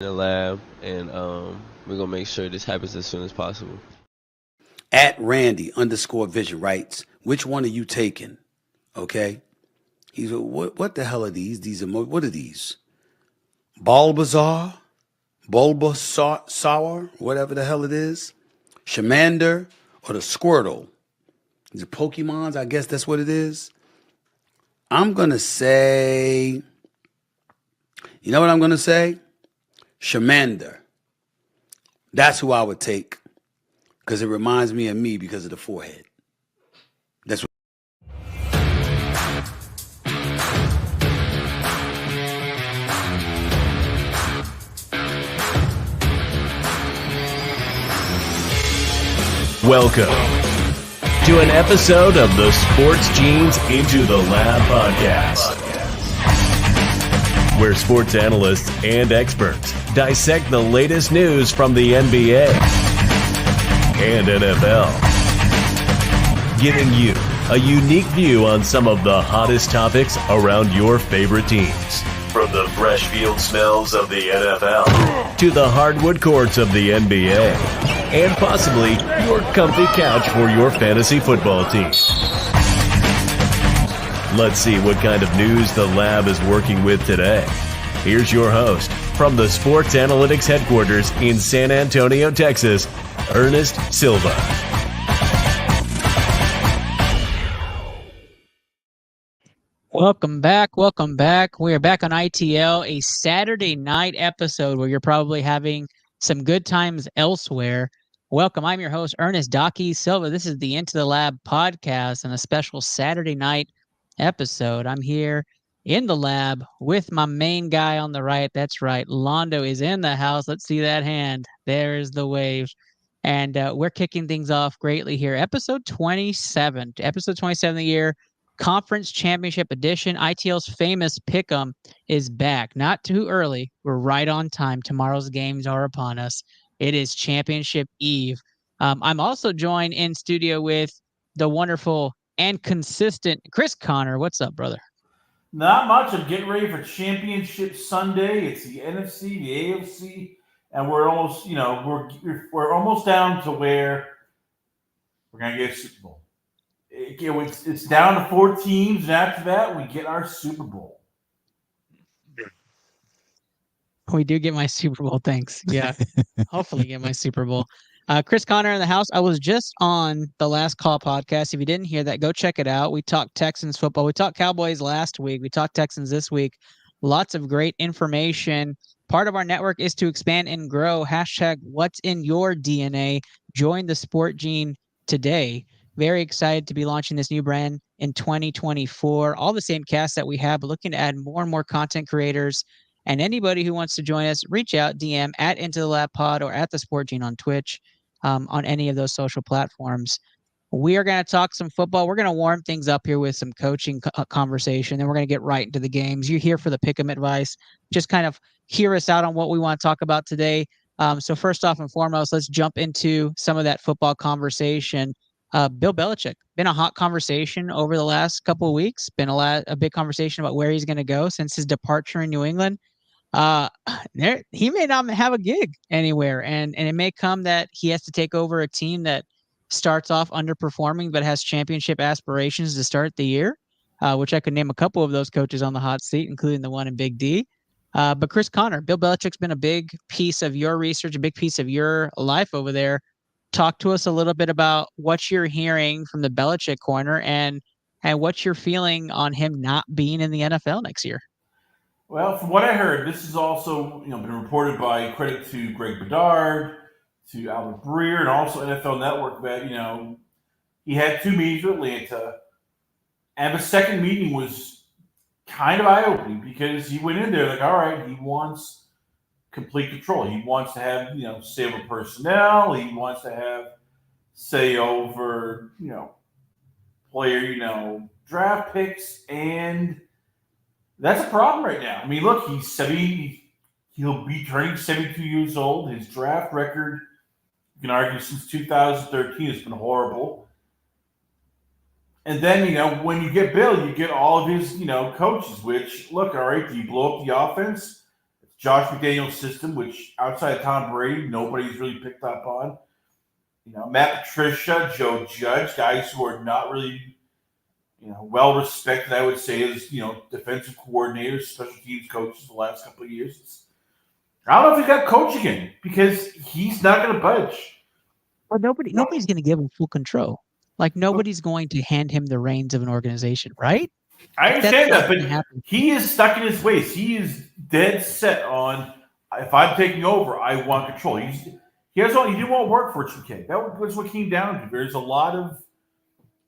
the lab, and we're gonna make sure this happens as soon as possible. At Randy_Vision writes, which one are you taking? Okay. He's what the hell are these? What are these? Bulbasaur, whatever the hell it is. Shamander or the Squirtle. These are Pokemons, I guess that's what it is. I'm gonna say, you know what I'm gonna say? Shamander. That's who I would take. Because it reminds me of me because of the forehead. That's what. Welcome to an episode of the Sports Genes Into the Lab podcast, where sports analysts and experts dissect the latest news from the NBA and NFL, giving you a unique view on some of the hottest topics around your favorite teams. From the fresh field smells of the NFL to the hardwood courts of the NBA, and possibly your comfy couch for your fantasy football team. Let's see what kind of news the lab is working with today. Here's your host from the Sports Analytics headquarters in San Antonio, Texas, Ernest Silva. Welcome back. Welcome back. We are back on ITL, a Saturday night episode where you're probably having some good times elsewhere. Welcome. I'm your host, Ernest Docky Silva. This is the Into the Lab podcast and a special Saturday night episode. I'm here in the lab with my main guy on the right. That's right. Londo is in the house. Let's see that hand. There's the wave. And we're kicking things off greatly here. Episode 27 of the year. Conference Championship Edition. ITL's famous Pick'em is back. Not too early. We're right on time. Tomorrow's games are upon us. It is Championship Eve. I'm also joined in studio with the wonderful and consistent Chris Connor. What's up, brother? Not much. I'm getting ready for Championship Sunday. It's the NFC, the AFC, and we're almost, we're almost down to where we're gonna get a Super Bowl. It's down to 4 teams, and after that, we get our Super Bowl. We do get my Super Bowl. Thanks. Yeah. Hopefully get my Super Bowl. Chris Connor in the house. I was just on the Last Call podcast. If you didn't hear that, go check it out. We talked Texans football. We talked Cowboys last week. We talked Texans this week. Lots of great information. Part of our network is to expand and grow. Hashtag what's in your DNA. Join the Sport Gene today. Very excited to be launching this new brand in 2024. All the same cast that we have, but looking to add more and more content creators. And anybody who wants to join us, reach out, DM at Into the Lab Pod or at the Sport Gene on Twitch, on any of those social platforms. We are going to talk some football. We're going to warm things up here with some coaching conversation. Then we're going to get right into the games. You're here for the pick 'em advice. Just kind of hear us out on what we want to talk about today. So first off and foremost, let's jump into some of that football conversation. Bill Belichick, been a hot conversation over the last couple of weeks. Been a big conversation about where he's going to go since his departure in New England. He may not have a gig anywhere, and it may come that he has to take over a team that starts off underperforming but has championship aspirations to start the year, which I could name a couple of those coaches on the hot seat, including the one in Big D. But Chris Connor, Bill Belichick's been a big piece of your research, a big piece of your life over there. Talk to us a little bit about what you're hearing from the Belichick corner and what you're feeling on him not being in the NFL next year. Well, from what I heard, this is also been reported by credit to Greg Bedard, to Albert Breer, and also NFL Network that he had 2 meetings with Atlanta, and the second meeting was kind of eye-opening because he went in there like, all right, he wants complete control. He wants to have say over personnel. He wants to have say over player draft picks, and that's a problem right now. I mean, look, he's 70. He'll be turning 72 years old. His draft record, you can argue, since 2013 has been horrible. And then, when you get Bill, you get all of his, coaches, which, look, all right, do you blow up the offense? Josh McDaniels' system, which outside of Tom Brady, nobody's really picked up on. Matt Patricia, Joe Judge, guys who are not really, well respected, I would say, as defensive coordinators, special teams coaches the last couple of years. I don't know if he got coach again because he's not going to budge. Well, nobody's going to give him full control. Like nobody's going to hand him the reins of an organization, right? I understand that, but he is stuck in his ways. He is dead set on, if I'm taking over, I want control. He didn't want to work for Rich McKay. That was what came down to. There's a lot of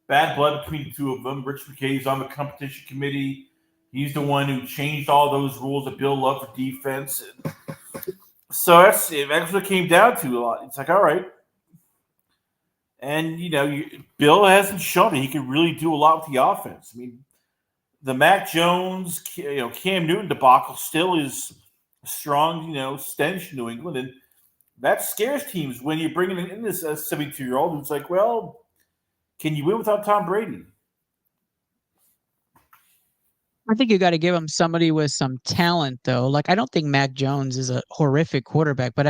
bad blood between the two of them. Rich McKay's on the competition committee. He's the one who changed all those rules that Bill loved for defense. So that's what it came down to a lot. It's like, all right. And, Bill hasn't shown that he can really do a lot with the offense. I mean, the Mac Jones, Cam Newton debacle still is a strong, stench in New England. And that scares teams when you're bringing in this 72-year-old who's like, well, can you win without Tom Brady? I think you got to give him somebody with some talent, though. Like, I don't think Mac Jones is a horrific quarterback, but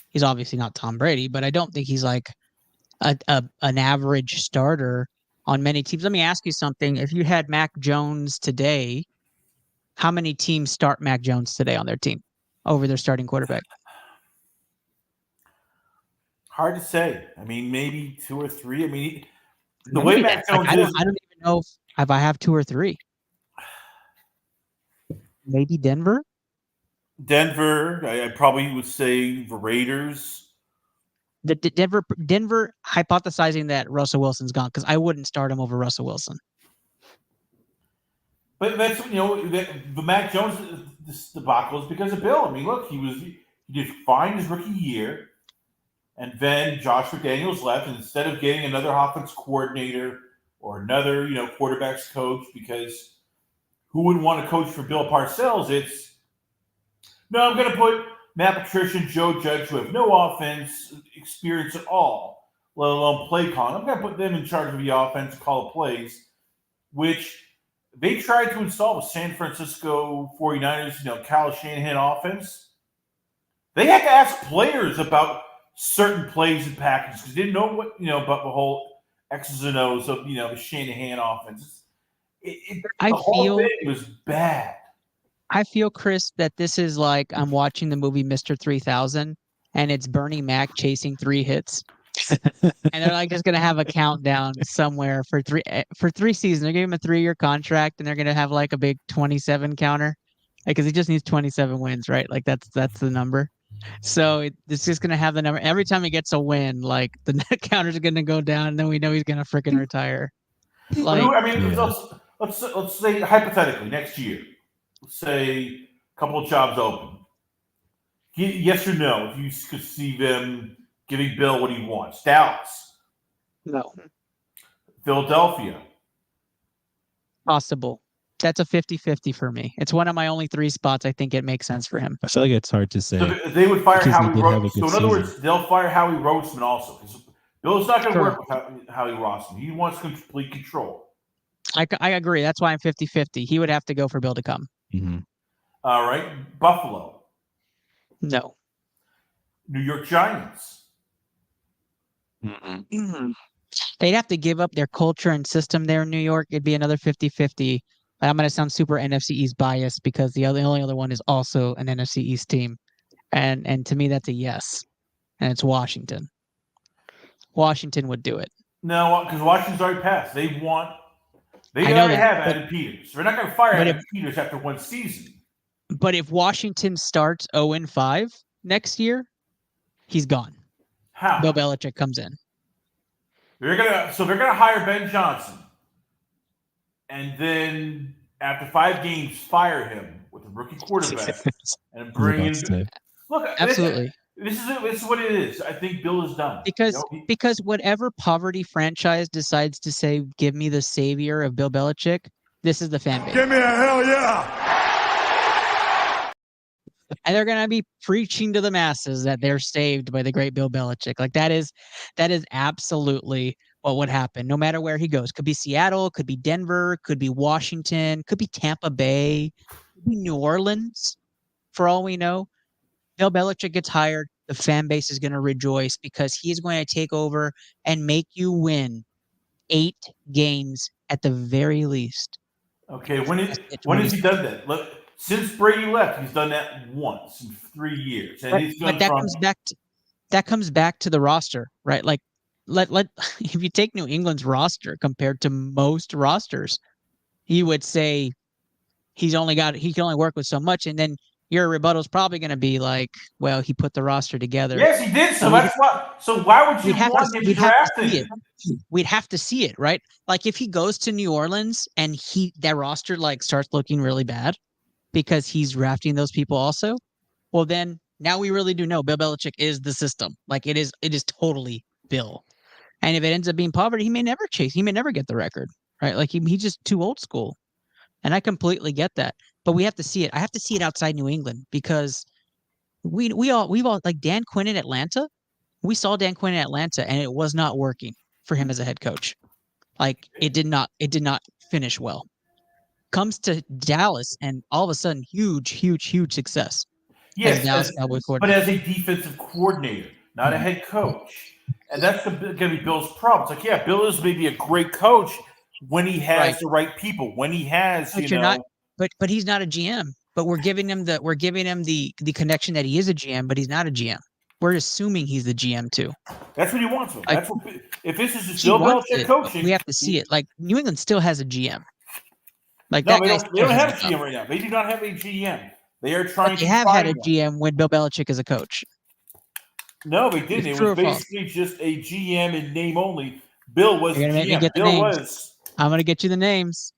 he's obviously not Tom Brady, but I don't think he's like an average starter on many teams. Let me ask you something. If you had Mac Jones today, how many teams start Mac Jones today on their team over their starting quarterback? Hard to say. I mean, maybe 2 or 3. I mean, the way Mac Jones I don't even know if I have 2 or 3. Maybe Denver? I probably would say the Raiders. The Denver hypothesizing that Russell Wilson's gone because I wouldn't start him over Russell Wilson. But that's the Mac Jones debacle is because of Bill. I mean, look, he did fine his rookie year, and then Josh McDaniels left, and instead of getting another offense coordinator or another quarterbacks coach, because who would want to coach for Bill Parcells? I'm going to put Matt Patricia and Joe Judge, who have no offense experience at all, let alone play calling. I'm going to put them in charge of the offense, call plays, which they tried to install with San Francisco 49ers, Kyle Shanahan offense. They had to ask players about certain plays and packages because they didn't know what, about the whole X's and O's of, the Shanahan offense. The whole thing was bad. I feel, Chris, that this is like I'm watching the movie Mr. 3000 and it's Bernie Mac chasing 3 hits. And they're like just gonna have a countdown somewhere for 3 seasons. They're giving him a 3-year contract and they're gonna have like a big 27 counter. Because he just needs 27 wins, right? Like that's the number. So it's just gonna have the number. Every time he gets a win, like the net counter's gonna go down, and then we know he's gonna freaking retire. Like, let's say hypothetically next year. Let's say a couple of jobs open. Yes or no? If you could see them giving Bill what he wants. Dallas. No. Philadelphia. Possible. That's a 50-50 for me. It's one of my only 3 spots I think it makes sense for him. I feel like it's hard to say. So they would fire Howie Roseman. So in other words, they'll fire Howie Roseman also. Because Bill's not going to work with Howie Roseman. He wants complete control. I agree. That's why I'm 50-50. He would have to go for Bill to come. Mm-hmm. All right. Buffalo. No. New York Giants. Mm-hmm. They'd have to give up their culture and system there in New York. It'd be another 50-50. I'm going to sound super NFC East biased because the only other one is also an NFC East team. And to me, that's a yes. And it's Washington. Washington would do it. No, because Washington's already passed. They already have Adam Peters. They're not going to fire Adam Peters after one season. But if Washington starts 0-5 next year, he's gone. How? Bill Belichick comes in. They're gonna hire Ben Johnson, and then after 5 games, fire him with a rookie quarterback and bring in. Look, absolutely. This is what it is. I think Bill is done because whatever poverty franchise decides to say, "Give me the savior of Bill Belichick," this is the fan base. Give me a hell yeah! And they're going to be preaching to the masses that they're saved by the great Bill Belichick. Like that is absolutely what would happen no matter where he goes. Could be Seattle, could be Denver, could be Washington, could be Tampa Bay, could be New Orleans. for all we know, Bill Belichick gets hired, the fan base is going to rejoice because he's going to take over and make you win 8 games at the very least. Okay, when has he done that? Look, since Brady left, he's done that once in 3 years, and it's but that comes back to the roster, right? Like, let if you take New England's roster compared to most rosters, you would say he can only work with so much, and then your rebuttal is probably going to be like, well, he put the roster together. Yes, he did. So that's why. So why would you want him drafted? We'd have to see it, right? Like if he goes to New Orleans and that roster like starts looking really bad because he's drafting those people also, well then now we really do know Bill Belichick is the system. Like it is totally Bill. And if it ends up being poverty, he may never get the record, right? Like he's just too old school. And I completely get that. But we have to see it. I have to see it outside New England because we've all like Dan Quinn in Atlanta. We saw Dan Quinn in Atlanta and it was not working for him as a head coach. Like it did not finish well. Comes to Dallas and all of a sudden huge success. Yes, but as a defensive coordinator, not a head coach. And that's going to be Bill's problem. It's like, yeah, Bill is maybe a great coach when he has the right people, when he has, but he's not a GM. But we're giving him the connection that he is a GM, but he's not a GM. We're assuming he's the GM too. That's what he wants. That's what. If this is just Bill Belichick coaching, we have to see it. Like New England still has a GM. Like no, they don't have a GM right now. They do not have a GM. They are trying. They have had a GM when Bill Belichick is a coach. No, they didn't. It was basically just a GM in name only. Bill was GM. Bill was. I'm going to get you the names.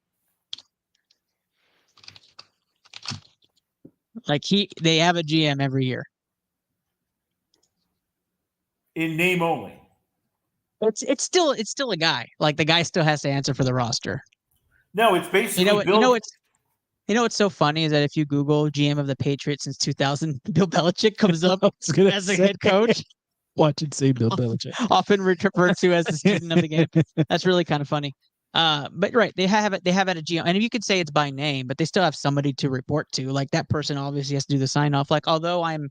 Like they have a GM every year. In name only. It's still a guy. Like the guy still has to answer for the roster. No, it's basically You know what's so funny is that if you Google GM of the Patriots since 2000, Bill Belichick comes up as a head coach. Watch and see Bill Belichick. Often referred to as the student of the game. That's really kind of funny. But right, they have at a GM, and you could say it's by name, but they still have somebody to report to. Like that person obviously has to do the sign off. Like although I'm,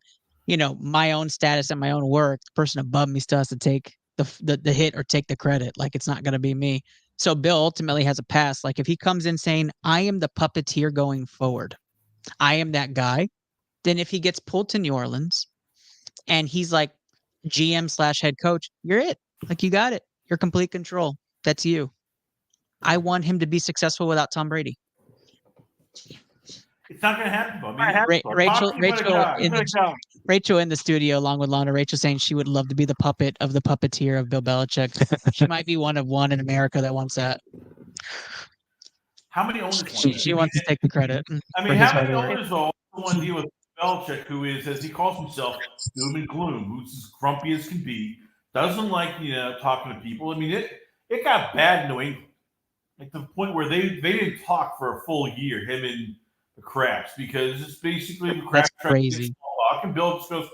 my own status and my own work, the person above me still has to take the hit or take the credit. Like it's not going to be me. So Bill ultimately has a pass. Like if he comes in saying, I am the puppeteer going forward, I am that guy. Then if he gets pulled to New Orleans and he's like GM/head coach, you're it. Like you got it. You're complete control. That's you. I want him to be successful without Tom Brady. It's not going to happen. Rachel in the studio along with Lana. Rachel saying she would love to be the puppet of the puppeteer of Bill Belichick. She might be one of one in America that wants that. How many owners? She wants to take the credit. I mean, how many owners want to deal with Belichick, who is, as he calls himself, doom and gloom, who's as grumpy as can be, doesn't like talking to people. I mean, it got bad in New England, like to the point where they didn't talk for a full year. Him and the Crabs, because it's basically the Crabs. That's crazy. And Bill just goes.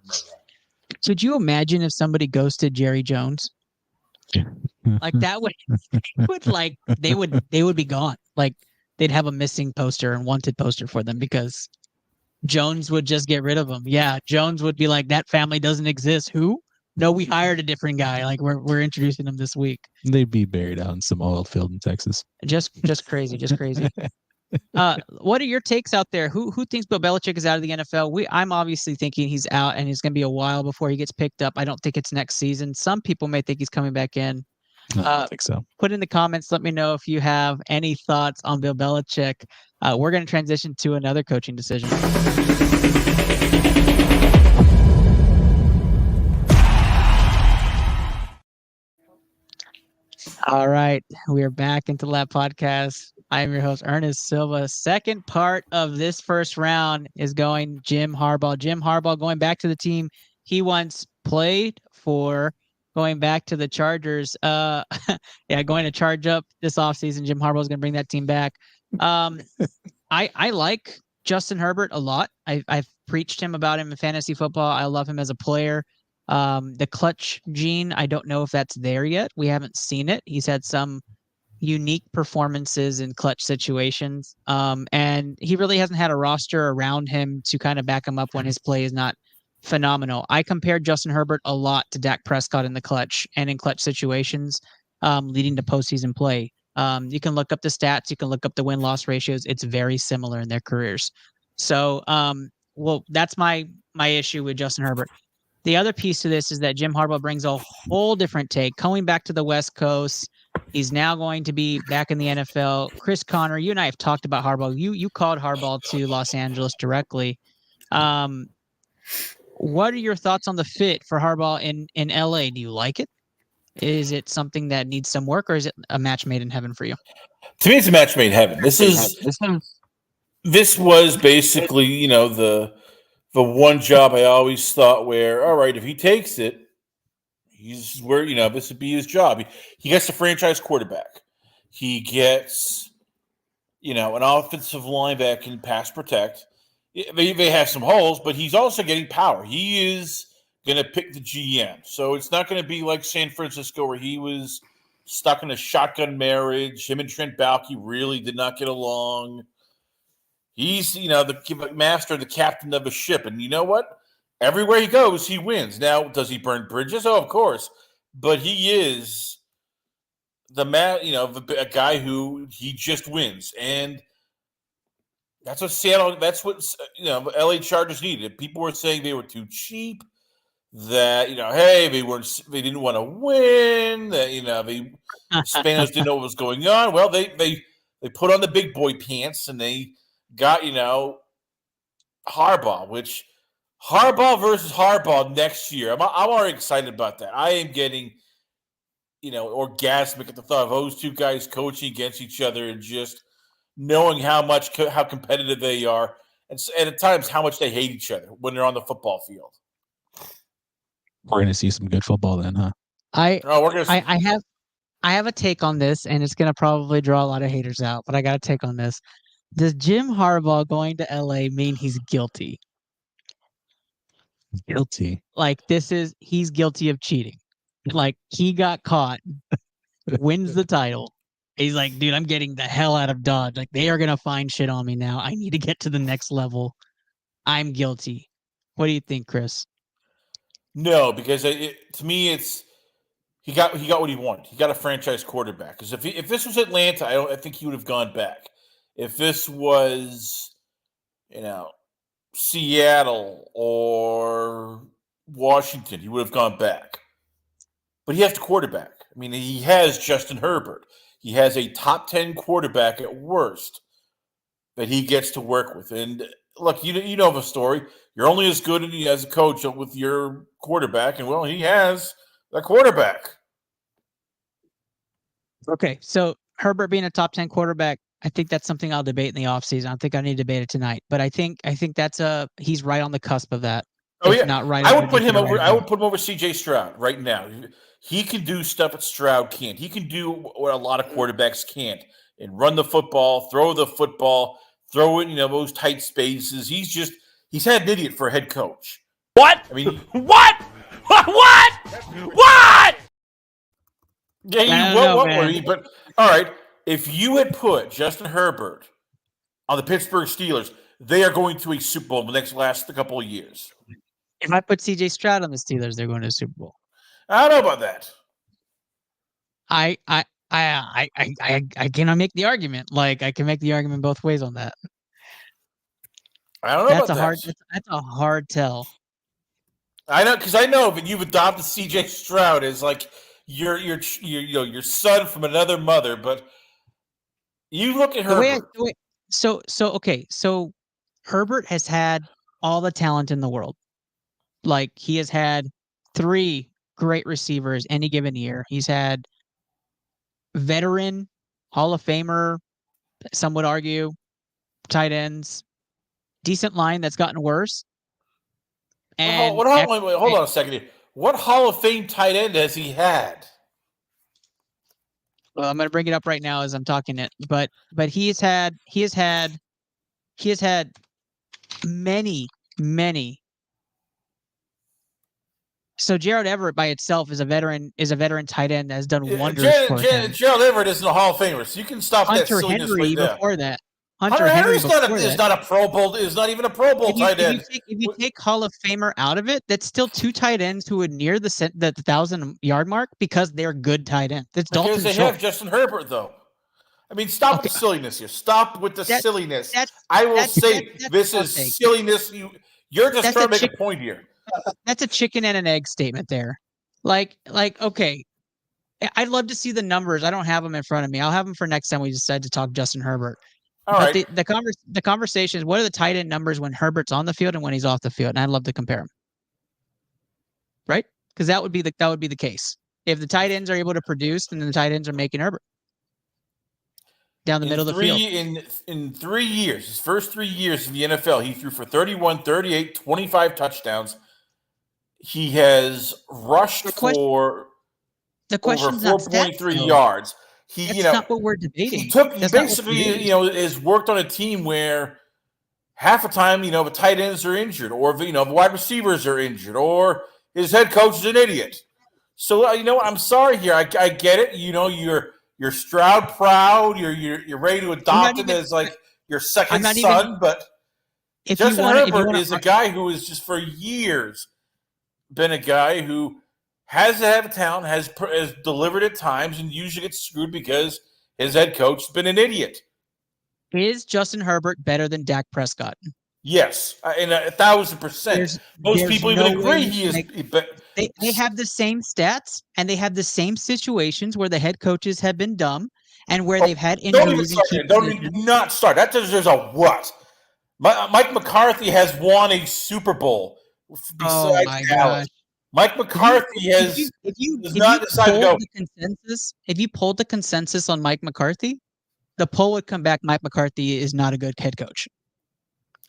So, could you imagine if somebody ghosted Jerry Jones? Like that would they would be gone. Like they'd have a missing poster and wanted poster for them because Jones would just get rid of them. Yeah, Jones would be like, that family doesn't exist. Who? No, we hired a different guy. Like we're introducing him this week. They'd be buried out in some oil field in Texas. Just crazy. What are your takes out there? Who thinks Bill Belichick is out of the NFL? I'm obviously thinking he's out and it's going to be a while before he gets picked up. I don't think it's next season. Some people may think he's coming back in. I don't think so. Put in the comments. Let me know if you have any thoughts on Bill Belichick. We're going to transition to another coaching decision. All right, we are back into Lab Podcast. I am your host, Ernest Silva. Second part of this first round is going Jim Harbaugh. Jim Harbaugh going back to the team he once played for, going back to the Chargers. Going to charge up this offseason. Jim Harbaugh is going to bring that team back. I like Justin Herbert a lot. I've preached about him in fantasy football. I love him as a player. The clutch gene, I don't know if that's there yet. We haven't seen it. He's had some unique performances in clutch situations. And he really hasn't had a roster around him to kind of back him up when his play is not phenomenal. I compared Justin Herbert a lot to Dak Prescott in the clutch and in clutch situations, leading to postseason play. You can look up the stats, you can look up the win-loss ratios. It's very similar in their careers. So, well, that's my issue with Justin Herbert. The other piece to this is that Jim Harbaugh brings a whole different take. Coming back to the West Coast, he's now going to be back in the NFL. Chris Connor, you and I have talked about Harbaugh. You called Harbaugh to Los Angeles directly. What are your thoughts on the fit for Harbaugh in LA? Do you like it? Is it something that needs some work, or is it a match made in heaven for you? To me, it's a match made in heaven. This was basically, the one job I always thought where, all right, if he takes it, he's where, this would be his job. He gets the franchise quarterback. He gets, an offensive line that can pass protect. They have some holes, but he's also getting power. He is going to pick the GM. So it's not going to be like San Francisco where he was stuck in a shotgun marriage. Him and Trent Baalke really did not get along. He's, the master, the captain of a ship. And you know what? Everywhere he goes, he wins. Now, does he burn bridges? Oh, of course. But he is the man, a guy who he just wins. And that's what LA Chargers needed. People were saying they were too cheap, that, hey, they didn't want to win, that, the Spanos didn't know what was going on. Well, they put on the big boy pants and they got, Harbaugh, which Harbaugh versus Harbaugh next year. I'm already excited about that. I am getting, orgasmic at the thought of those two guys coaching against each other and just knowing how competitive they are, and at times how much they hate each other when they're on the football field. We're going to see some good football then, huh? I have a take on this, and it's going to probably draw a lot of haters out, but I got a take on this. Does Jim Harbaugh going to LA mean he's guilty? Guilty. Like, he's guilty of cheating. Like, he got caught, wins the title. He's like, dude, I'm getting the hell out of Dodge. Like, they are going to find shit on me now. I need to get to the next level. I'm guilty. What do you think, Chris? No, because to me, it's he got what he wanted. He got a franchise quarterback. Because if this was Atlanta, I think he would have gone back. If this was, Seattle or Washington, he would have gone back. But he has the quarterback. I mean, he has Justin Herbert. He has a top 10 quarterback at worst that he gets to work with. And look, you know the story. You're only as good as a coach with your quarterback, and well, he has that quarterback. Okay, so Herbert being a top 10 quarterback, I think that's something I'll debate in the offseason. I don't think I need to debate it tonight, but I think that's he's right on the cusp of that. Oh yeah, not right. I would put him over. I would put him over C.J. Stroud right now. He can do stuff that Stroud can't. He can do what a lot of quarterbacks can't, and run the football, throw the football, throw it, those tight spaces. He's had an idiot for a head coach. What? I mean, what? Yeah, but all right. If you had put Justin Herbert on the Pittsburgh Steelers, they are going to a Super Bowl in the last couple of years. If I put C.J. Stroud on the Steelers, they're going to a Super Bowl. I don't know about that. I cannot make the argument. Like, I can make the argument both ways on that. I don't know about that. That's a hard tell. I know, because I know that you've adopted C.J. Stroud as like your son from another mother, but you look at Herbert. So Herbert has had all the talent in the world. Like, he has had 3 great receivers any given year. He's had veteran, Hall of Famer, some would argue, tight ends, decent line that's gotten worse. And hold on a second here. What Hall of Fame tight end has he had? Well, I'm going to bring it up right now as I'm talking it, but he has had many So Gerald Everett by itself is a veteran tight end that has done wonders for him. Gerald Everett isn't a Hall of Famer, so you can stop that Hunter silliness Henry right there. before that. Hunter Henry's not a Pro Bowl. Is not even a Pro Bowl tight end. If you take Hall of Famer out of it, that's still two tight ends who would near the 1,000-yard mark because they're good tight ends. That's because Dalton they Schultz. have Justin Herbert, though. I mean, stop with the silliness here. Stop with the silliness. I will say this is silliness. You're just trying to make a point here. That's a chicken and an egg statement there. Like, okay, I'd love to see the numbers. I don't have them in front of me. I'll have them for next time we decide to talk Justin Herbert. But the conversation is, what are the tight end numbers when Herbert's on the field and when he's off the field? And I'd love to compare them. Right? Because that would be the case. If the tight ends are able to produce, then the tight ends are making Herbert down the middle of the field. In 3 years, his first 3 years in the NFL, he threw for 31, 38, 25 touchdowns. He has rushed for over 4.3 yards. That's not what we're debating. He basically has worked on a team where half the time, the tight ends are injured, or the wide receivers are injured, or his head coach is an idiot. So I'm sorry here. I get it. You're Stroud proud. You're ready to adopt him as like your second son. But Justin Herbert is a guy who has just for years been a guy who has to have talent, has delivered at times, and usually gets screwed because his head coach has been an idiot. Is Justin Herbert better than Dak Prescott? Yes, and 1,000%. Most people even agree he is. They have the same stats, and they have the same situations where the head coaches have been dumb, and where they've had injuries. Do not start. That deserves a what? Mike McCarthy has won a Super Bowl besides Dallas. Mike McCarthy has not decided to go. If you polled the consensus on Mike McCarthy, the poll would come back, Mike McCarthy is not a good head coach.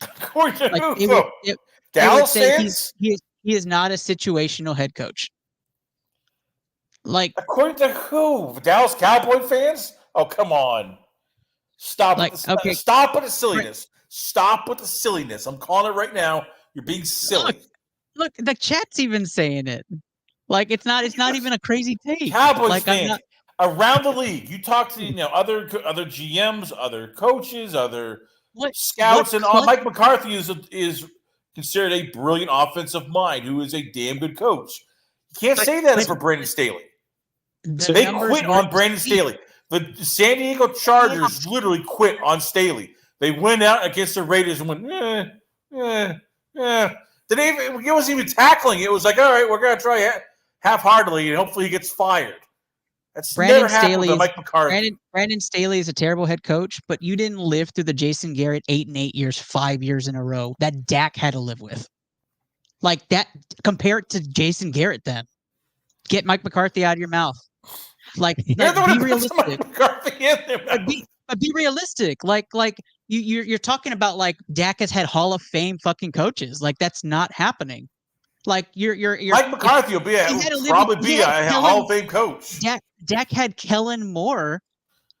According to who? Dallas fans? He is not a situational head coach. Like, according to who? Dallas Cowboy fans? Oh, come on. Stop with the silliness. Stop with the silliness. I'm calling it right now. You're being silly. Look, the chat's even saying it. Like, it's not even a crazy take. Cowboys fans around the league. You talk to other GMs, other coaches, other scouts, and all. Mike McCarthy is considered a brilliant offensive mind who is a damn good coach. You can't say that for Brandon Staley. They quit on Brandon Staley. The San Diego Chargers literally quit on Staley. They went out against the Raiders and went, It wasn't even tackling. It was like, all right, we're going to try half-heartedly, and hopefully he gets fired. That's never happened to Mike McCarthy. Brandon Staley is a terrible head coach, but you didn't live through the Jason Garrett 8 and 8 years, 5 years in a row that Dak had to live with. Like that, compare it to Jason Garrett then. Get Mike McCarthy out of your mouth. Like, be realistic. But be realistic. Like you're talking about like Dak has had Hall of Fame fucking coaches. Like that's not happening. Like you're Mike McCarthy will probably be a Hall of Fame coach. Dak had Kellen Moore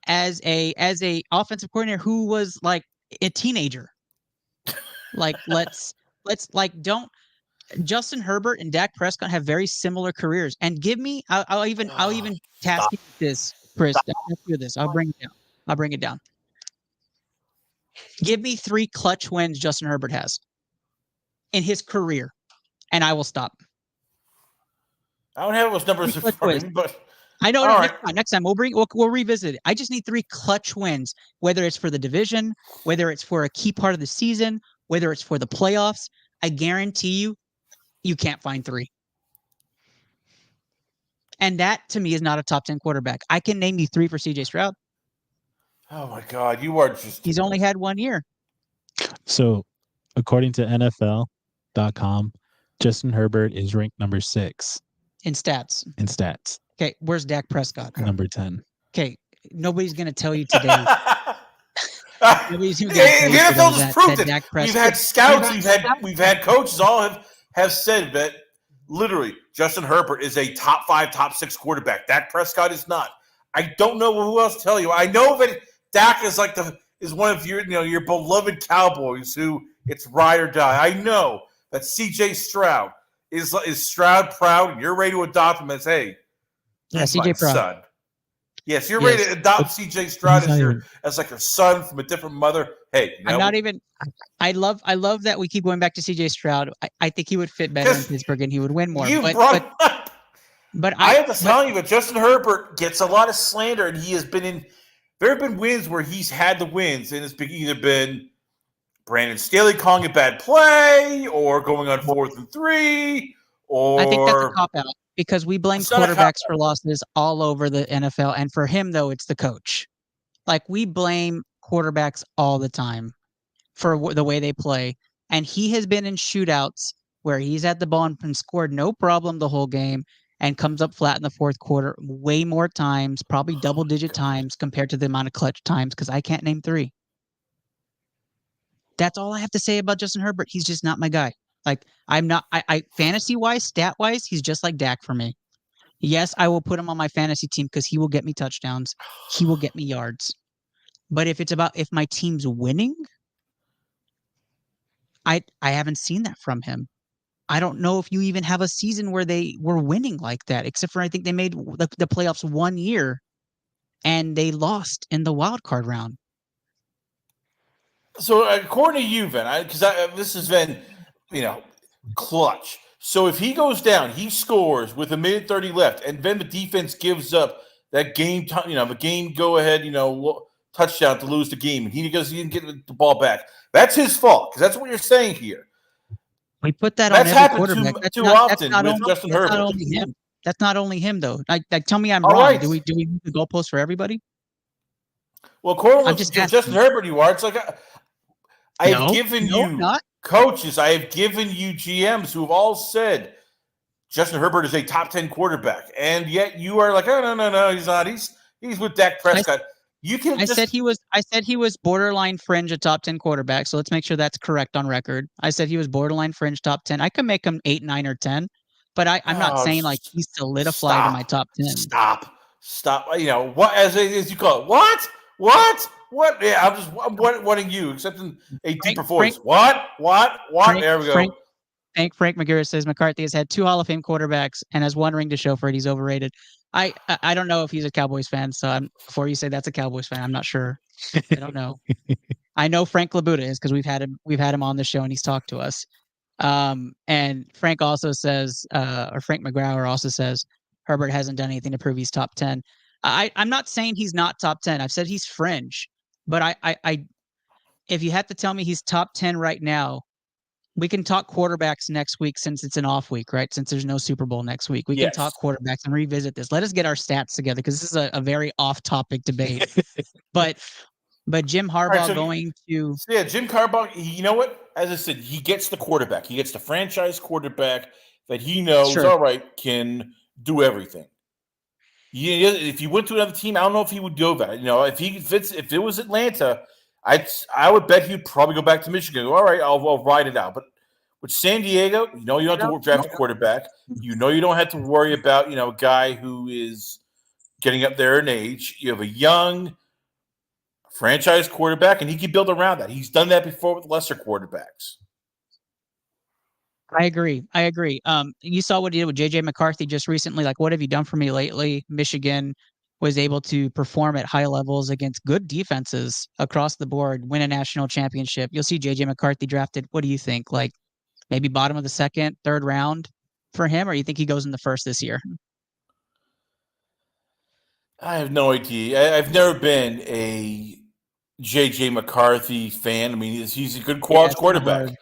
as a offensive coordinator who was like a teenager. Like let's don't. Justin Herbert and Dak Prescott have very similar careers. And give me, I'll even task you with this, Chris. I'll bring it down. Give me 3 clutch wins Justin Herbert has in his career, and I will stop. I don't have those numbers in front of me, but I know. Next time we'll revisit it. I just need 3 clutch wins, whether it's for the division, whether it's for a key part of the season, whether it's for the playoffs. I guarantee you can't find 3. And that, to me, is not a top 10 quarterback. I can name you 3 for CJ Stroud. Oh, my God. You are just... He's only had 1 year. So, according to NFL.com, Justin Herbert is ranked number 6. In stats. Okay, where's Dak Prescott? Number 10. Okay, nobody's going to tell you today. The NFL just proved it. We've had scouts, we've had coaches, all have said that literally Justin Herbert is a top 5, top 6 quarterback. Dak Prescott is not. I don't know who else to tell you. I know that Dak is is one of your beloved Cowboys who it's ride or die. I know that CJ Stroud Is Stroud proud? You're ready to adopt him as, hey, he's my CJ Proud. son. Yes, you're ready to adopt CJ Stroud as like your son from a different mother. Hey, I'm not even. I love that we keep going back to CJ Stroud. I think he would fit better in Pittsburgh and he would win more. But I have to tell you, but Justin Herbert gets a lot of slander, and he has been in. There have been wins where he's had the wins, and it's either been Brandon Staley calling a bad play, or going on 4th and 3, or I think that's a cop out because we blame quarterbacks for losses all over the NFL, and for him though, it's the coach. Like we blame quarterbacks all the time for the way they play, and he has been in shootouts where he's at the ball and scored no problem the whole game, and comes up flat in the fourth quarter way more times, probably double-digit times compared to the amount of clutch times, because I can't name 3. That's all I have to say about Justin Herbert. He's just not my guy. Like, I'm not, I fantasy-wise, stat-wise, he's just like Dak for me. Yes, I will put him on my fantasy team because he will get me touchdowns. He will get me yards. But if it's about if my team's winning, I haven't seen that from him. I don't know if you even have a season where they were winning like that, except for I think they made the playoffs one year and they lost in the wild card round. So according to you, Ven, because this has been, clutch. So if he goes down, he scores with a minute 30 left, and then the defense gives up that game, the game go ahead, touchdown to lose the game, and he didn't get the ball back. That's his fault, because that's what you're saying here. We put that on every quarterback. That's too often with Justin Herbert. That's not only him. That's not only him, though. Like tell me I'm wrong. Right. Do we move the goalpost for everybody? Well, according to Justin Herbert, you are. It's like I have given you coaches. I have given you GMs who have all said Justin Herbert is a top 10 quarterback, and yet you are like, oh no, he's not. He's with Dak Prescott. I said he was borderline fringe a top 10 quarterback. So let's make sure that's correct on record. I said he was borderline fringe top 10. I could make him 8, 9, or 10, but I'm not saying like he's solidified in my top 10. Stop. What as you call it? What? Yeah, I'm wanting you, except in a deeper voice. What? There we go. Frank McGarrett says McCarthy has had 2 Hall of Fame quarterbacks and has 1 ring to show for it. He's overrated. I don't know if he's a Cowboys fan, so before you say that's a Cowboys fan, I'm not sure. I don't know. I know Frank Labuda is because we've had him on the show and he's talked to us. And Frank also says, or Frank McGrawer also says, Herbert hasn't done anything to prove he's top 10. I'm not saying he's not top 10. I've said he's fringe, but I if you have to tell me he's top 10 right now, we can talk quarterbacks next week since it's an off week, right? Since there's no Super Bowl next week. We can talk quarterbacks and revisit this. Let us get our stats together because this is a very off-topic debate. but Jim Harbaugh Jim Harbaugh, you know what? As I said, he gets the quarterback. He gets the franchise quarterback that he knows, all right, can do everything. If he went to another team, I don't know if he would do that. If it was Atlanta, I would bet he'd probably go back to Michigan. All right, I'll ride it out. But with San Diego, you don't have to draft a quarterback. You don't have to worry about a guy who is getting up there in age. You have a young franchise quarterback, and he can build around that. He's done that before with lesser quarterbacks. I agree. You saw what he did with JJ McCarthy just recently. Like, what have you done for me lately? Michigan was able to perform at high levels against good defenses across the board, win a national championship. You'll see JJ McCarthy drafted. What do you think? Like maybe bottom of the 2nd, 3rd round for him, or you think he goes in the 1st this year? I have no idea. I've never been a JJ McCarthy fan. I mean, he's a good college quarterback.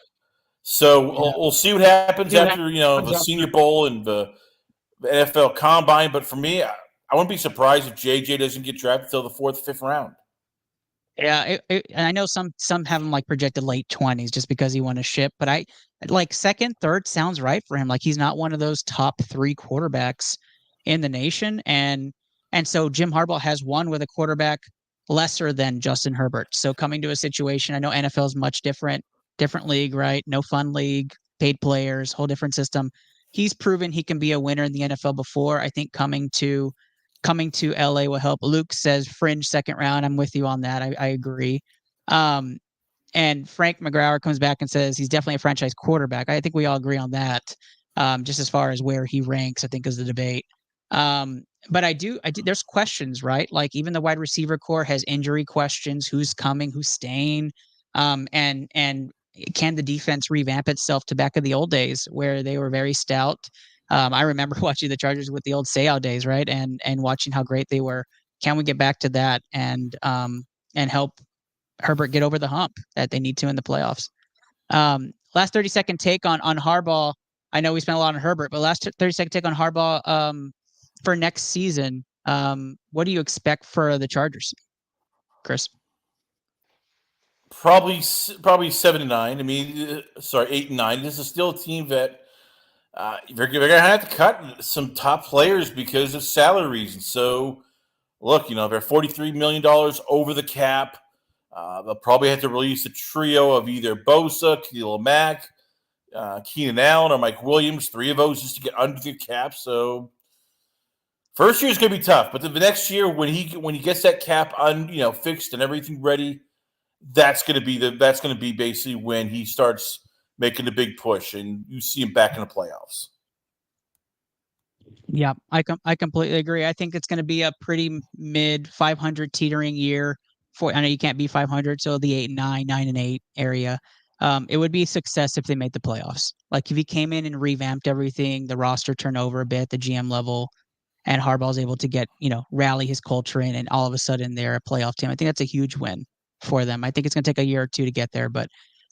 So we'll see what happens after the Senior Bowl and the NFL Combine. But for me, I wouldn't be surprised if JJ doesn't get drafted until the 4th, 5th round. Yeah, and I know some have him like projected late 20s just because he won a ship. But I like 2nd, 3rd sounds right for him. Like he's not one of those top 3 quarterbacks in the nation, and so Jim Harbaugh has won with a quarterback lesser than Justin Herbert. So coming to a situation, I know NFL is much different league, right? No fun league, paid players, whole different system. He's proven he can be a winner in the NFL before. I think coming to LA will help. Luke says fringe 2nd round. I'm with you on that. I agree. And Frank McGrawer comes back and says he's definitely a franchise quarterback. I think we all agree on that. just as far as where he ranks, I think is the debate. But I do, there's questions, right? Like even the wide receiver core has injury questions, who's coming, who's staying. And can the defense revamp itself to back of the old days where they were very stout? I remember watching the Chargers with the old Seau days, right? And watching how great they were. Can we get back to that and help Herbert get over the hump that they need to in the playoffs? Last 30-second take on Harbaugh. I know we spent a lot on Herbert, but last 30-second take on Harbaugh for next season. What do you expect for the Chargers, Chris? Probably 7-9. I mean, 8-9. This is still a team that they're going to have to cut some top players because of salary reasons. So, look, they're $43 million over the cap. They'll probably have to release a trio of either Bosa, Khalil Mack, Keenan Allen, or Mike Williams. 3 of those just to get under the cap. So, first year is going to be tough, but the next year when he gets that cap fixed and everything ready, that's going to be basically when he starts making the big push, and you see him back in the playoffs. Yeah, I completely agree. I think it's going to be a pretty mid 500 teetering year. I know you can't be 500, so the 8-9, 9-8 area. It would be a success if they made the playoffs. Like if he came in and revamped everything, the roster turned over a bit at the GM level, and Harbaugh's able to get, rally his culture in, and all of a sudden they're a playoff team. I think that's a huge win for them. I think it's going to take a year or two to get there, but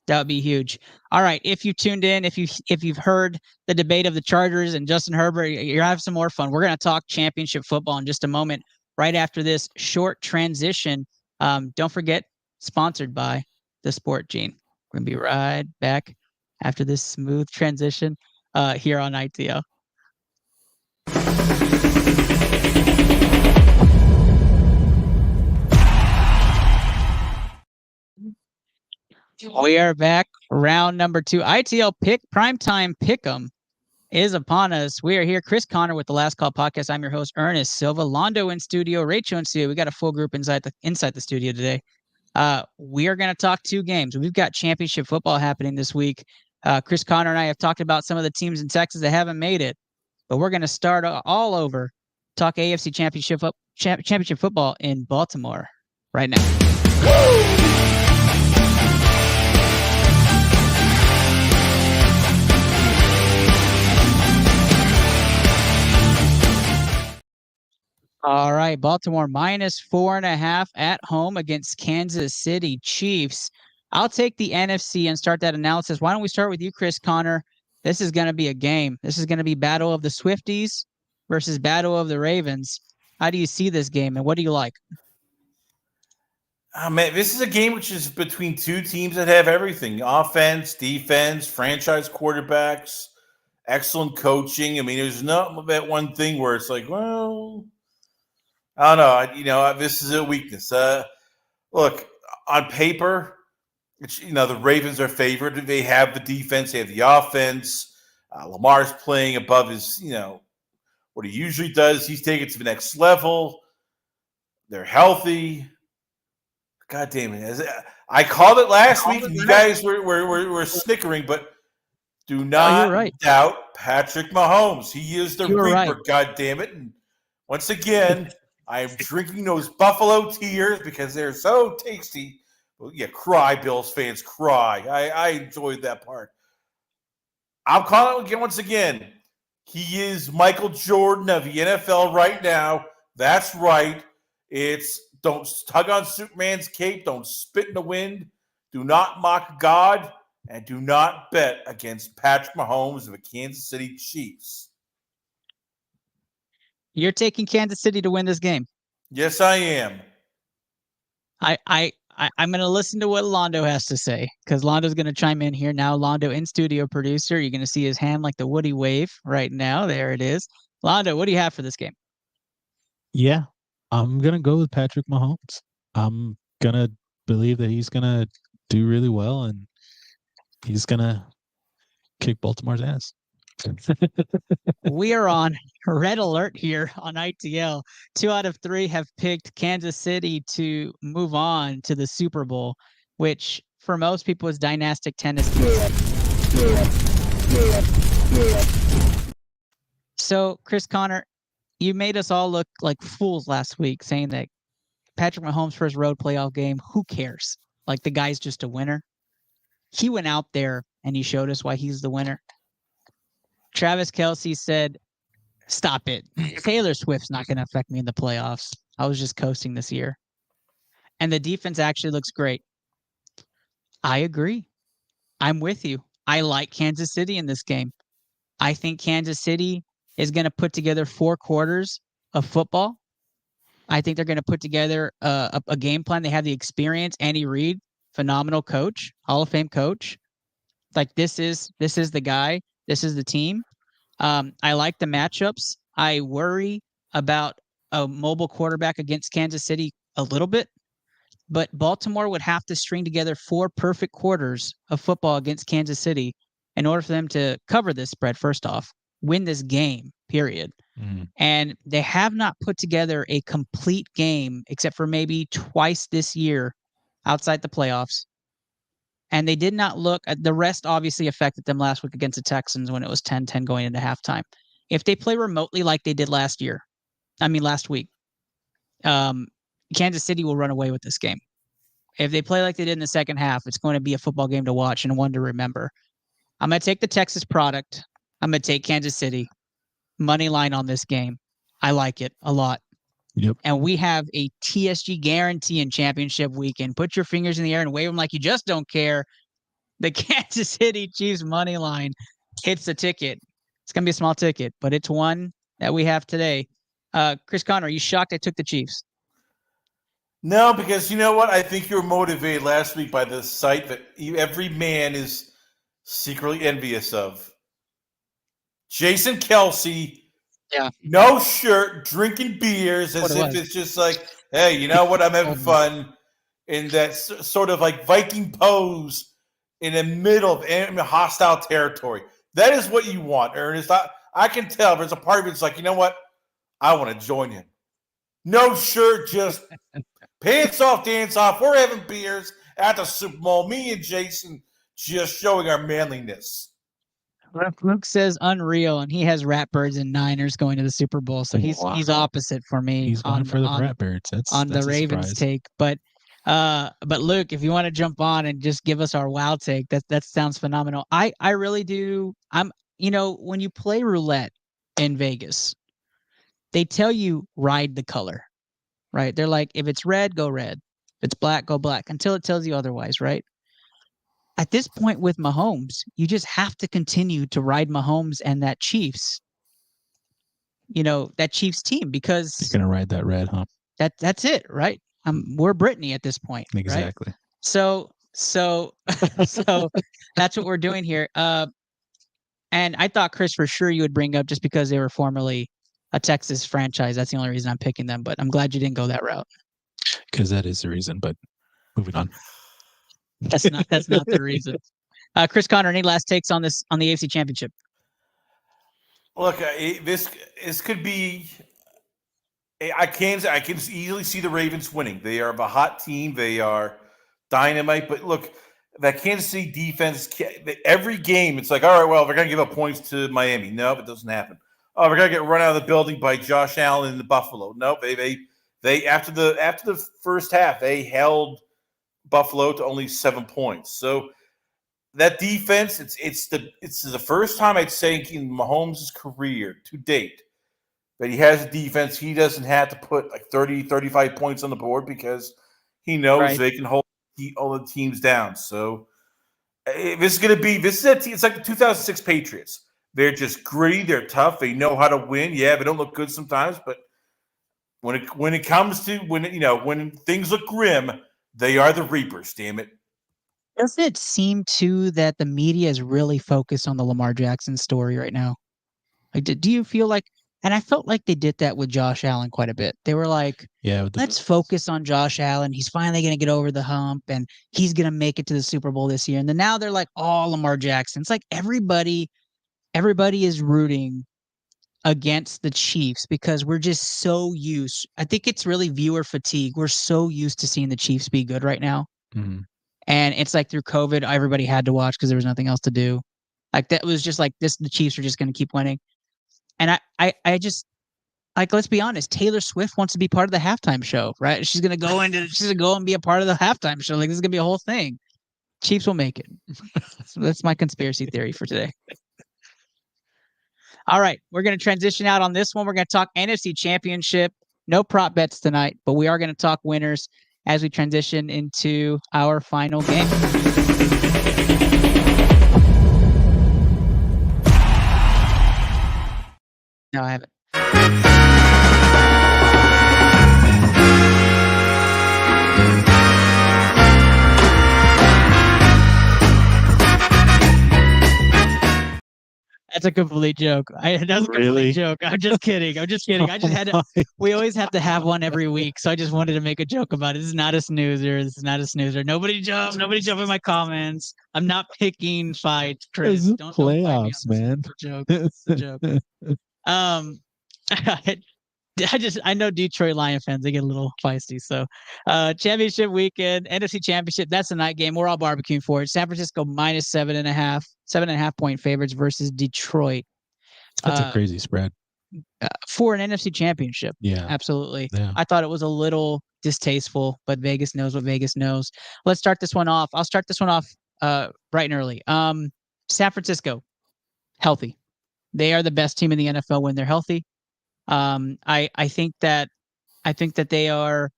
that would be huge. All right, if you tuned in, if you've heard the debate of the Chargers and Justin Herbert, you're having some more fun. We're going to talk championship football in just a moment, right after this short transition. Don't forget, sponsored by the Sport Gene. We're going to be right back after this smooth transition here on ITL. We are back. Round number 2. ITL Primetime Pick'em is upon us. We are here. Chris Connor with the Last Call Podcast. I'm your host, Ernest Silva. Londo in studio. Rachel in studio. We got a full group inside the studio today. We are going to talk 2 games. We've got championship football happening this week. Chris Connor and I have talked about some of the teams in Texas that haven't made it, but we're going to start all over. Talk AFC championship football in Baltimore right now. Woo! All right, Baltimore -4.5 at home against Kansas City Chiefs. I'll take the NFC and start that analysis. Why don't we start with you, Chris Connor? This is going to be a game. This is going to be battle of the Swifties versus battle of the Ravens. How do you see this game, and what do you like? Man, this is a game which is between 2 teams that have everything: offense, defense, franchise quarterbacks, excellent coaching. I mean, there's not that one thing where it's like, well, I don't know. This is a weakness. Look, on paper, the Ravens are favored. They have the defense. They have the offense. Lamar's playing above his, what he usually does. He's taking it to the next level. They're healthy. God damn it. I called it last week. You guys were snickering, but do not doubt Patrick Mahomes. He is the Reaper, God damn it. And once again, I am drinking those Buffalo tears because they're so tasty. Well, yeah, cry, Bills fans, cry. I enjoyed that part. I'm calling it again once again. He is Michael Jordan of the NFL right now. That's right. It's don't tug on Superman's cape. Don't spit in the wind. Do not mock God. And do not bet against Patrick Mahomes of the Kansas City Chiefs. You're taking Kansas City to win this game. Yes, I am. I'm going to listen to what Londo has to say because Londo's going to chime in here now. Londo, in studio producer. You're going to see his hand like the Woody wave right now. There it is. Londo, what do you have for this game? Yeah, I'm going to go with Patrick Mahomes. I'm going to believe that he's going to do really well and he's going to kick Baltimore's ass. We are on red alert here on ITL. 2 out of 3 have picked Kansas City to move on to the Super Bowl, which for most people is dynastic tennis. So, Chris Connor, you made us all look like fools last week saying that Patrick Mahomes' first road playoff game, who cares? Like the guy's just a winner. He went out there and he showed us why he's the winner. Travis Kelce said, stop it. Taylor Swift's not going to affect me in the playoffs. I was just coasting this year. And the defense actually looks great. I agree. I'm with you. I like Kansas City in this game. I think Kansas City is going to put together 4 quarters of football. I think they're going to put together a game plan. They have the experience. Andy Reid, phenomenal coach, Hall of Fame coach. Like this is the guy. This is the team. I like the matchups. I worry about a mobile quarterback against Kansas City a little bit, but Baltimore would have to string together 4 perfect quarters of football against Kansas City in order for them to cover this spread. First off, win this game, period. And they have not put together a complete game except for maybe twice this year outside the playoffs. And they did not look at the rest, obviously affected them last week against the Texans when it was 10-10 going into halftime. If they play remotely like they did last week, Kansas City will run away with this game. If they play like they did in the second half, it's going to be a football game to watch and one to remember. I'm going to take the Texas product. I'm going to take Kansas City. Money line on this game. I like it a lot. Yep. And we have a TSG guarantee in championship weekend. Put your fingers in the air and wave them like you just don't care. The Kansas City Chiefs money line hits the ticket. It's going to be a small ticket, but it's one that we have today. Chris Connor, are you shocked I took the Chiefs? No, because you know what? I think you were motivated last week by the site that every man is secretly envious of. Jason Kelce, no shirt, drinking beers as if it's just like, hey, you know what? I'm having fun in that sort of like Viking pose in the middle of hostile territory. That is what you want, Ernest. I can tell there's a part of it's like, you know what? I want to join you. No shirt, just pants off, dance off. We're having beers at the Super Bowl. Me and Jason just showing our manliness. Luke says unreal, and he has Ratbirds and Niners going to the Super Bowl, so he's opposite for me. He's going for the Ratbirds. That's the Ravens take. But Luke, if you want to jump on and just give us our wild take, that sounds phenomenal. I really do. When you play roulette in Vegas, they tell you ride the color, right? They're like, if it's red, go red. If it's black, go black, until it tells you otherwise, right? At this point with Mahomes, you just have to continue to ride Mahomes and that Chiefs team, because you're going to ride that red, huh? That's it, right? We're Brittany at this point. Exactly. Right? So that's what we're doing here. And I thought, Chris, for sure you would bring up just because they were formerly a Texas franchise. That's the only reason I'm picking them, but I'm glad you didn't go that route. Because that is the reason, but moving on. That's not the reason. Chris Connor, any last takes on the AFC Championship? Look, this could be. I can easily see the Ravens winning. They are a hot team. They are dynamite. But look, that Kansas City defense. Every game, it's like, all right, well, they're going to give up points to Miami. Nope, it doesn't happen. Oh, we're going to get run out of the building by Josh Allen in the Buffalo. Nope, they after the first half, they held Buffalo to only 7 points. So that defense, it's the first time I'd say in Mahomes' career to date that he has a defense. He doesn't have to put like 30, 35 points on the board because he knows they can hold all the teams down. So it's like the 2006 Patriots. They're just gritty. They're tough. They know how to win. Yeah, they don't look good sometimes, but when it comes to when things look grim, they are the Reapers, damn it. Doesn't it seem, too, that the media is really focused on the Lamar Jackson story right now? Like, do you feel like – and I felt like they did that with Josh Allen quite a bit. They were like, let's focus on Josh Allen. He's finally going to get over the hump, and he's going to make it to the Super Bowl this year. And then now they're like, oh, Lamar Jackson. It's like everybody is rooting against the Chiefs because we're just so used. I think it's really viewer fatigue. We're so used to seeing the Chiefs be good right now. Mm-hmm. And it's like through COVID, everybody had to watch because there was nothing else to do. Like that was just like this, the Chiefs are just going to keep winning. And I just like, let's be honest, Taylor Swift wants to be part of the halftime show, right? She's gonna go and be a part of the halftime show. Like, this is gonna be a whole thing. Chiefs will make it. So that's my conspiracy theory for today. All right, we're gonna transition out on this one. We're gonna talk NFC Championship. No prop bets tonight, but we are gonna talk winners as we transition into our final game. No, I haven't. That's a complete joke. That's a complete Really? joke. I'm just kidding. I just had to. We always have to have one every week, so I just wanted to make a joke about it. This is not a snoozer. This is not a snoozer. Nobody jump. Nobody jump in my comments. I'm not picking fights, Chris. It's Don't fight me on playoffs, this. man. It's a joke. It's a joke. I know Detroit Lion fans, they get a little feisty. So championship weekend, NFC Championship, that's the night game. We're all barbecuing for it. San Francisco minus 7.5 point favorites versus Detroit. That's a crazy spread. For an NFC Championship. Yeah. Absolutely. Yeah. I thought it was a little distasteful, but Vegas knows what Vegas knows. Let's start this one off. I'll start this one off bright and early. San Francisco, healthy. They are the best team in the NFL when they're healthy. I think that they are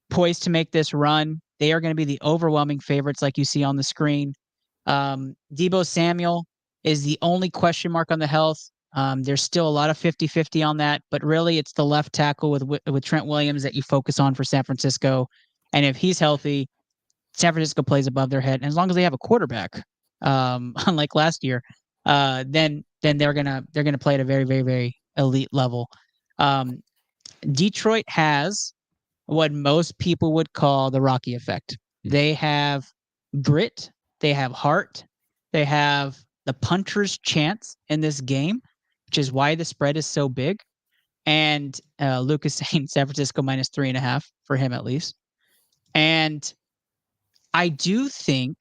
poised to make this run. They are going to be the overwhelming favorites, like you see on the screen. Deebo Samuel is the only question mark on the health. There's still a lot of 50-50 on that, but really it's the left tackle with Trent Williams that you focus on for San Francisco. And if he's healthy, San Francisco plays above their head. And as long as they have a quarterback, unlike last year, then they're gonna play at a very, very, very elite level. Detroit has what most people would call the Rocky effect. They have grit, they have heart, they have the puncher's chance in this game, which is why the spread is so big. And Luke is saying San Francisco minus 3.5 for him at least. And I do think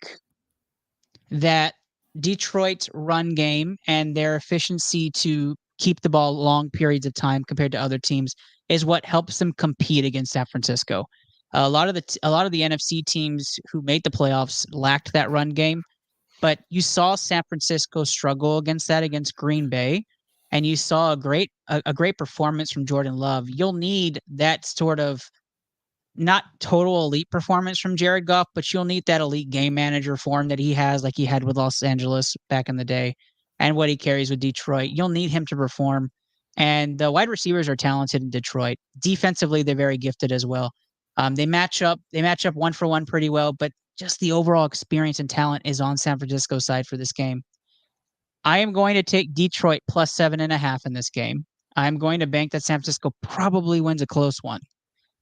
that Detroit's run game and their efficiency to keep the ball long periods of time compared to other teams is what helps them compete against San Francisco. A lot of the NFC teams who made the playoffs lacked that run game, but you saw San Francisco struggle against Green Bay, and you saw a great performance from Jordan Love. You'll need that sort of not total elite performance from Jared Goff, but you'll need that elite game manager form that he has, like he had with Los Angeles back in the day, and what he carries with Detroit. You'll need him to perform. And the wide receivers are talented in Detroit. Defensively, they're very gifted as well. They match up 1-for-1 pretty well, but just the overall experience and talent is on San Francisco's side for this game. I am going to take Detroit plus 7.5 in this game. I'm going to bank that San Francisco probably wins a close one.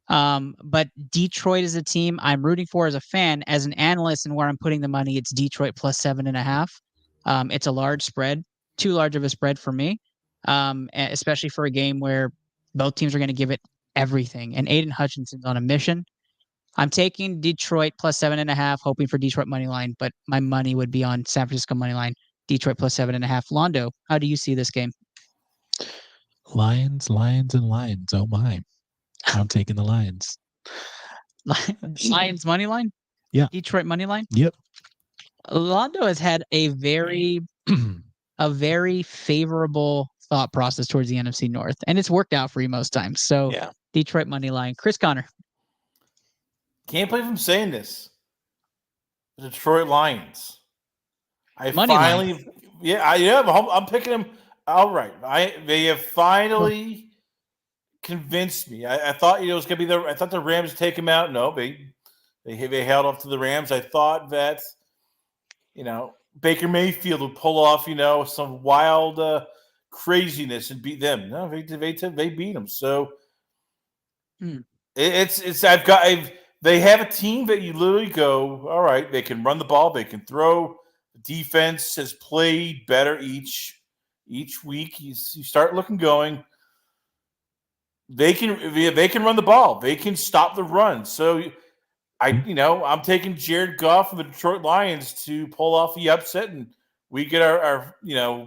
But Detroit is a team I'm rooting for as a fan. As an analyst and where I'm putting the money, it's Detroit plus 7.5. It's a large spread, too large of a spread for me, especially for a game where both teams are going to give it everything. And Aiden Hutchinson's on a mission. I'm taking Detroit plus 7.5, hoping for Detroit money line, but my money would be on San Francisco money line, Detroit plus 7.5. Londo, how do you see this game? Lions, and Lions. Oh my. I'm taking the Lions. Lions money line? Yeah. Detroit money line? Yep. Londo has had a very favorable thought process towards the NFC North, and it's worked out for you most times. So yeah. Detroit money line. Chris Connor. Can't believe I'm saying this. The Detroit Lions. I'm picking them outright. They have finally convinced me. I thought it was going to be I thought the Rams would take them out. No, they held off to the Rams. I thought that Baker Mayfield would pull off some wild craziness and beat them. No, they beat them. So they have a team that you literally go, all right, they can run the ball, they can throw. The defense has played better each week. You start looking going. They can run the ball. They can stop the run. So I'm taking Jared Goff from the Detroit Lions to pull off the upset, and we get our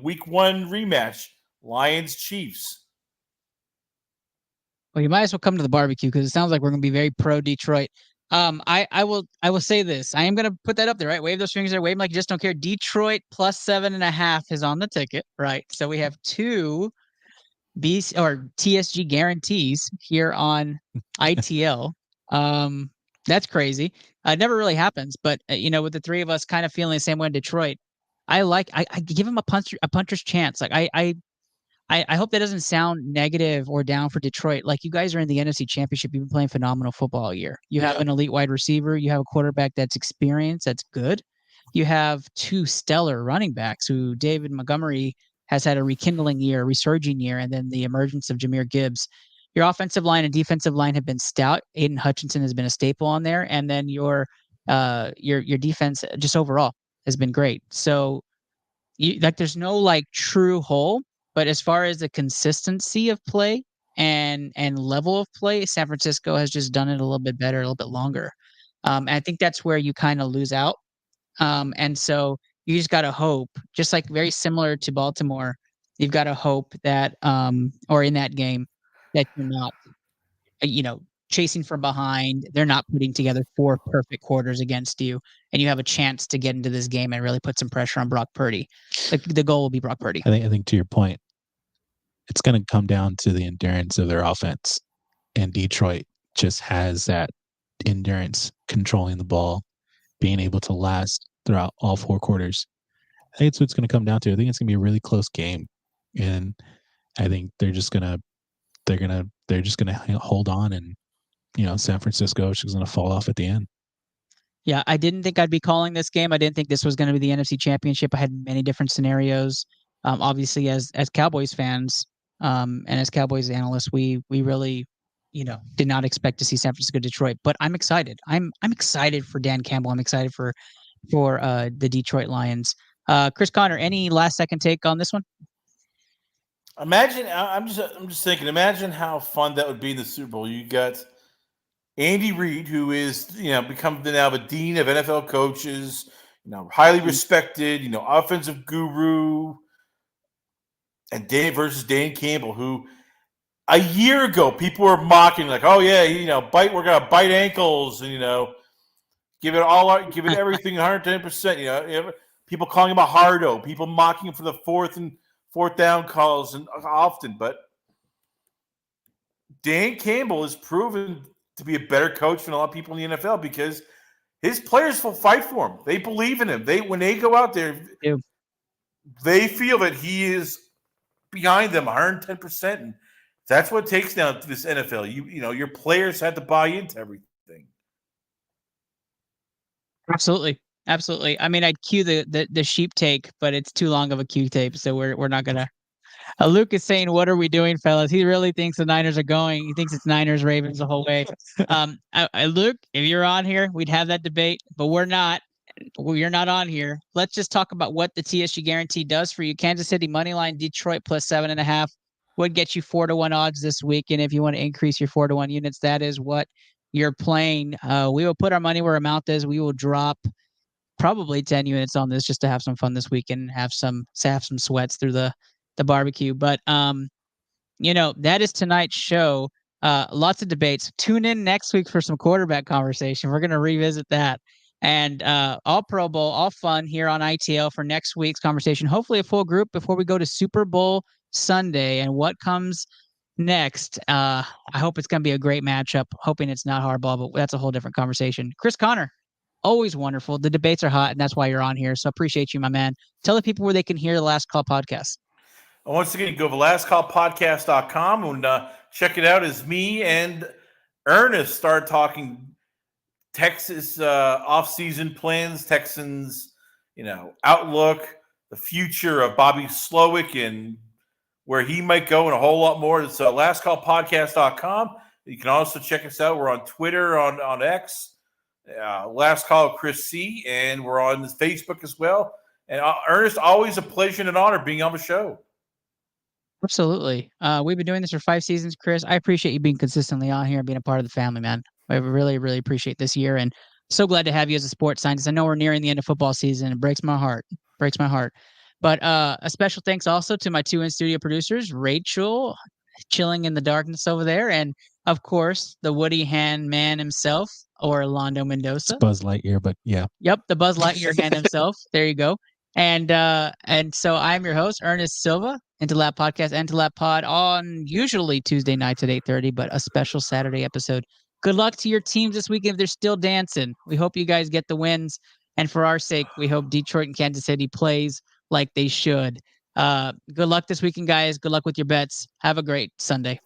week 1 rematch. Lions, Chiefs. Well, you might as well come to the barbecue because it sounds like we're going to be very pro Detroit. I will say this. I am going to put that up there, right? Wave those fingers there. Wave 'em like you just don't care. Detroit plus 7.5 is on the ticket, right? So we have two TSG guarantees here on ITL. That's crazy. It never really happens, but with the three of us kind of feeling the same way in Detroit, I give him a puncher's chance. Like I hope that doesn't sound negative or down for Detroit. Like you guys are in the NFC Championship. You've been playing phenomenal football all year. You have an elite wide receiver. You have a quarterback that's experienced, that's good. You have two stellar running backs who David Montgomery has had a rekindling year, a resurging year, and then the emergence of Jahmyr Gibbs. Your offensive line and defensive line have been stout. Aiden Hutchinson has been a staple on there, and then your defense just overall has been great. So there's no like true hole. But as far as the consistency of play and level of play, San Francisco has just done it a little bit better, a little bit longer. And I think that's where you kind of lose out. And so you just got to hope, just like very similar to Baltimore, you've got to hope that, or in that game, that you're not, chasing from behind. They're not putting together 4 perfect quarters against you, and you have a chance to get into this game and really put some pressure on Brock Purdy. Like the goal will be Brock Purdy. I think to your point, it's going to come down to the endurance of their offense, and Detroit just has that endurance, controlling the ball, being able to last throughout all 4 quarters. I think it's what it's going to come down to. I think it's going to be a really close game, and I think they're just going to hold on, and San Francisco is just going to fall off at the end. Yeah, I didn't think I'd be calling this game. I didn't think this was going to be the NFC Championship. I had many different scenarios. Obviously, as Cowboys fans and as Cowboys analysts, we really, did not expect to see San Francisco, Detroit. But I'm excited. I'm excited for Dan Campbell. I'm excited for the Detroit Lions. Chris Connor, any last second take on this one? Imagine, I'm just thinking. Imagine how fun that would be in the Super Bowl. You got Andy Reid, who is become now the dean of NFL coaches, highly respected, offensive guru, and versus Dan Campbell, who a year ago people were mocking, like, oh yeah, we're gonna bite ankles, and give it everything 110%. People calling him a hardo, people mocking him for the fourth down calls, and often, but Dan Campbell is proven to be a better coach than a lot of people in the NFL because his players will fight for him. They believe in him. When they go out there, they feel that he is behind them 110%. And that's what it takes now to this NFL. Your players have to buy into everything. Absolutely. Absolutely. I mean, I'd cue the sheep take, but it's too long of a cue tape, so we're not gonna. Luke is saying, "What are we doing, fellas?" He really thinks the Niners are going. He thinks it's Niners Ravens the whole way. Luke, if you're on here, we'd have that debate, but we're not. You're not on here. Let's just talk about what the TSG guarantee does for you. Kansas City moneyline, Detroit plus 7.5 would get you 4-1 odds this week. And if you want to increase your 4-1 units, that is what you're playing. We will put our money where our mouth is. We will drop probably 10 units on this just to have some fun this week and have some sweats through the barbecue. But that is tonight's show. Lots of debates. Tune in next week for some quarterback conversation. We're going to revisit that. And all Pro Bowl, all fun here on ITL for next week's conversation. Hopefully a full group before we go to Super Bowl Sunday. And what comes next, I hope it's going to be a great matchup. Hoping it's not hardball, but that's a whole different conversation. Chris Connor, always wonderful. The debates are hot, and that's why you're on here. So appreciate you, my man. Tell the people where they can hear the Last Call podcast. Once again, go to lastcallpodcast.com and check it out as me and Ernest start talking Texas off-season plans, Texans, outlook, the future of Bobby Slowick and where he might go, and a whole lot more. It's lastcallpodcast.com. You can also check us out. We're on Twitter, on X, Last Call Chris C, and we're on Facebook as well. And Ernest, always a pleasure and an honor being on the show. Absolutely. We've been doing this for 5 seasons, Chris. I appreciate you being consistently on here and being a part of the family, man. I really, really appreciate this year, and so glad to have you as a sports scientist. I know we're nearing the end of football season. It breaks my heart. But a special thanks also to my 2 in-studio producers, Rachel, chilling in the darkness over there, and of course, the Woody Hand man himself, Orlando It's Mendoza. Buzz Lightyear, but yeah. Yep, the Buzz Lightyear hand himself. There you go. And so I'm your host, Ernest Silva, Interlap Podcast, Interlap Pod, on usually Tuesday nights at 8:30, but a special Saturday episode. Good luck to your teams this weekend if they're still dancing. We hope you guys get the wins. And for our sake, we hope Detroit and Kansas City plays like they should. Good luck this weekend, guys. Good luck with your bets. Have a great Sunday.